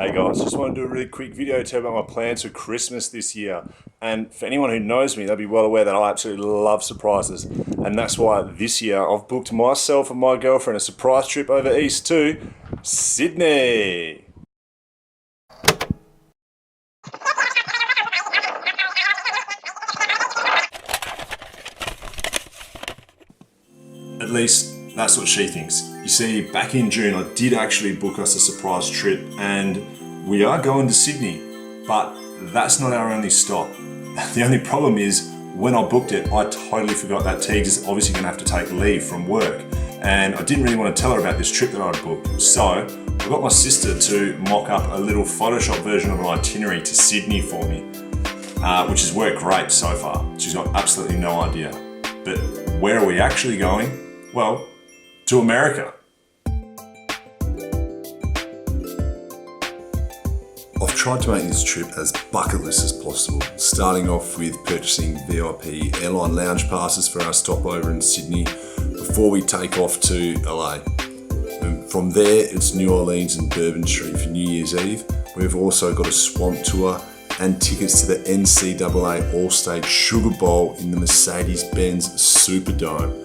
Hey guys, just want to do a really quick video to tell you about my plans for Christmas this year. And for anyone who knows me, they'll be well aware that I absolutely love surprises. And that's why this year I've booked myself and my girlfriend a surprise trip over east to Sydney. At least that's what she thinks. You see, back in June I did actually book us a surprise trip and we are going to Sydney, but that's not our only stop. The only problem is when I booked it, I totally forgot that Teagues is obviously going to have to take leave from work, and I didn't really want to tell her about this trip that I'd booked. So I got my sister to mock up a little Photoshop version of an itinerary to Sydney for me, which has worked great so far. She's got absolutely no idea. But where are we actually going? Well, to America. I've tried to make this trip as bucket list as possible, starting off with purchasing VIP airline lounge passes for our stopover in Sydney before we take off to LA. And from there, it's New Orleans and Bourbon Street for New Year's Eve. We've also got a swamp tour and tickets to the NCAA All-State Sugar Bowl in the Mercedes-Benz Superdome.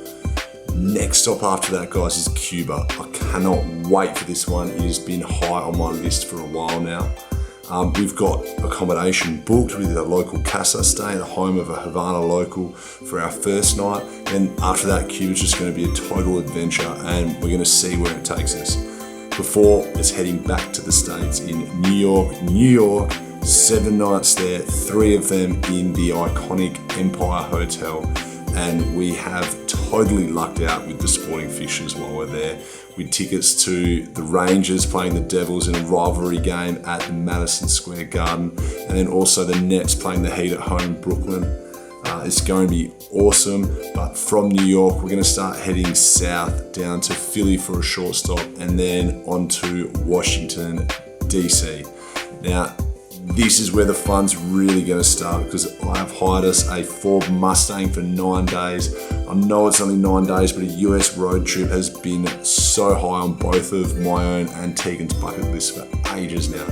Next stop after that, guys, is Cuba. I cannot wait for this one. It has been high on my list for a while now. We've got accommodation booked with a local casa, stay at the home of a Havana local for our first night. Then after that, Cuba's just going to be a total adventure and we're going to see where it takes us. Before it's heading back to the States in New York, 7 nights there, 3 of them in the iconic Empire Hotel. And we have totally lucked out with the Sporting fixtures while we're there, with tickets to the Rangers playing the Devils in a rivalry game at the Madison Square Garden, and then also the Nets playing the Heat at home in Brooklyn. It's going to be awesome, but from New York we're going to start heading south down to Philly for a short stop and then on to Washington DC. Now, this is where the fun's really going to start, because I have hired us a Ford Mustang for 9 days. I know it's only 9 days, but a US road trip has been so high on both of my own and Tegan's bucket list for ages now.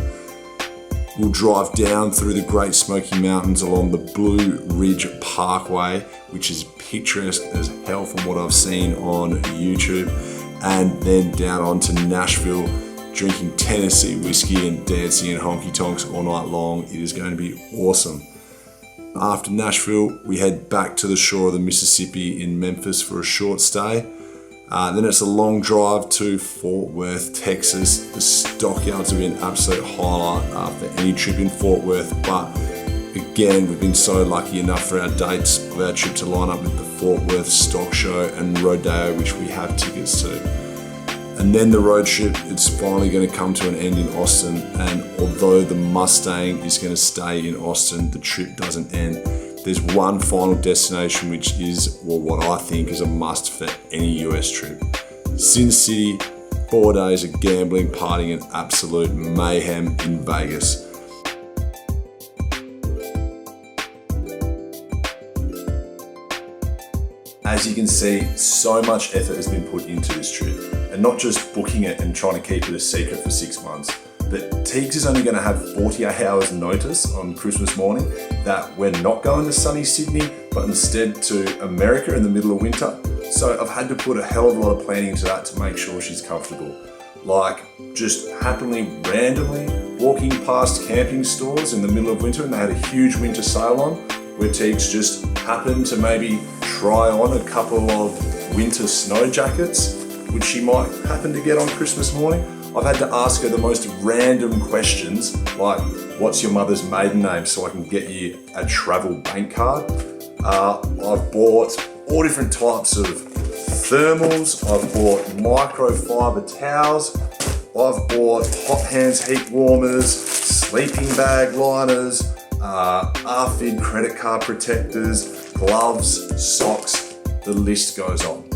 We'll drive down through the Great Smoky Mountains along the Blue Ridge Parkway, which is picturesque as hell from what I've seen on YouTube, and then down onto Nashville, drinking Tennessee whiskey and dancing in honky tonks all night long. It is going to be awesome. After Nashville, we head back to the shore of the Mississippi in Memphis for a short stay. Then it's a long drive to Fort Worth, Texas. The stockyards have been an absolute highlight for any trip in Fort Worth, but again, we've been so lucky enough for our dates of our trip to line up with the Fort Worth Stock Show and Rodeo, which we have tickets to. And then the road trip, it's finally going to come to an end in Austin, and although the Mustang is going to stay in Austin, the trip doesn't end. There's one final destination which is, well, what I think is a must for any US trip. Sin City, 4 days of gambling, partying and absolute mayhem in Vegas. As you can see, so much effort has been put into this trip, and not just booking it and trying to keep it a secret for 6 months, but Teagues is only going to have 48 hours notice on Christmas morning that we're not going to sunny Sydney, but instead to America in the middle of winter. So I've had to put a hell of a lot of planning into that to make sure she's comfortable. Like just happily, randomly walking past camping stores in the middle of winter, and they had a huge winter sale on, where Teagues just happened to maybe try on a couple of winter snow jackets, which she might happen to get on Christmas morning. I've had to ask her the most random questions, like, what's your mother's maiden name, so I can get you a travel bank card. I've bought all different types of thermals. I've bought microfiber towels. I've bought hot hands heat warmers, sleeping bag liners, RFID credit card protectors, gloves, socks, the list goes on.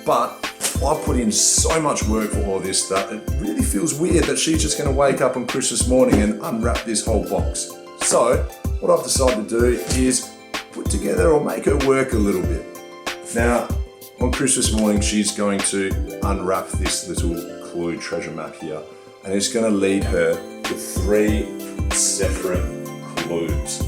But I put in so much work for all this that it really feels weird that she's just going to wake up on Christmas morning and unwrap this whole box. So what I've decided to do is put together or make her work a little bit. Now, on Christmas morning, she's going to unwrap this little Clue treasure map here. and it's going to lead her to 3 separate clues.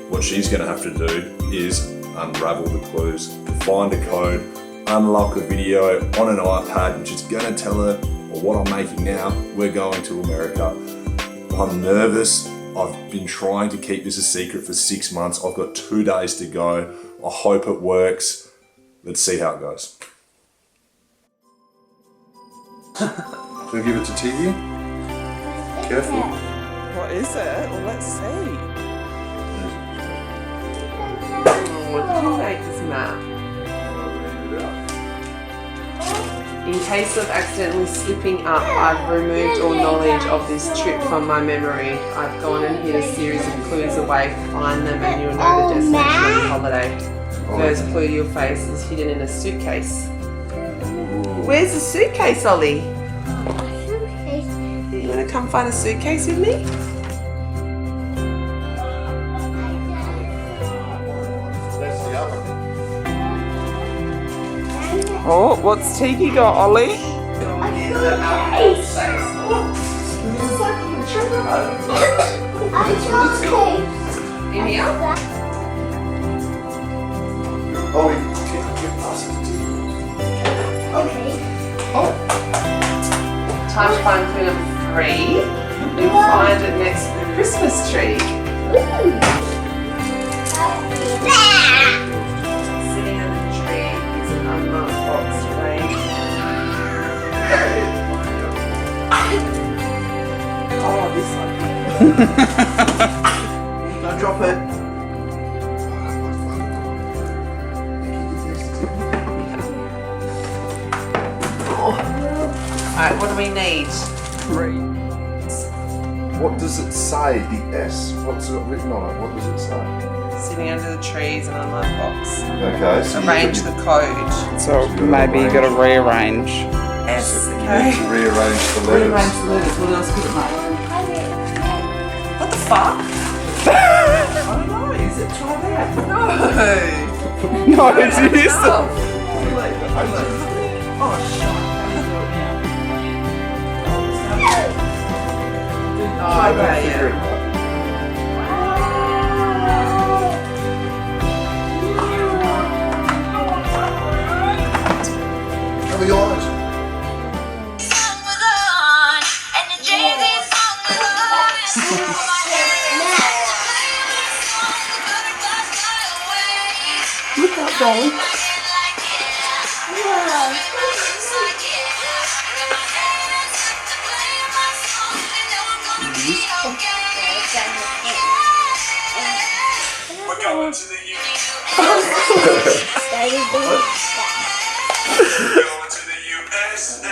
What she's going to have to do is unravel the clues, find a code, unlock a video on an iPad, which is going to tell her, or what I'm making now, we're going to America. I'm nervous. I've been trying to keep this a secret for 6 months. I've got 2 days to go. I hope it works. Let's see how it goes. Should I give it to TV? Careful. What is it? Well, let's see. What did you make this map? In case of accidentally slipping up, I've removed all knowledge of this trip from my memory. I've gone and hid a series of clues away. Find them and you'll know the destination of the holiday. First clue you'll face is hidden in a suitcase. Where's the suitcase, Ollie? You want to come find a suitcase with me? Oh, what's Tiki got, Ollie? In here? Oh, get past it. Okay. Time to find clue number 3. You'll find it next to the Christmas tree. Sitting under the tree is an unmarked box arranged. Oh, this one. Don't drop it. Alright, what do we need? 3. What does it say? The S? What's it written on it? What does it say? Sitting under the tree is an unmarked box. Okay, so Arrange the code. So maybe you got to rearrange. S, you okay. need to rearrange the letters. Rearrange the letters. What else could it make? What the fuck? I don't know. Is it? Try that. No. No, it's useless. Oh, shit. Try that, yeah. Cover your eyes. Look up, darling. We're going to the USA.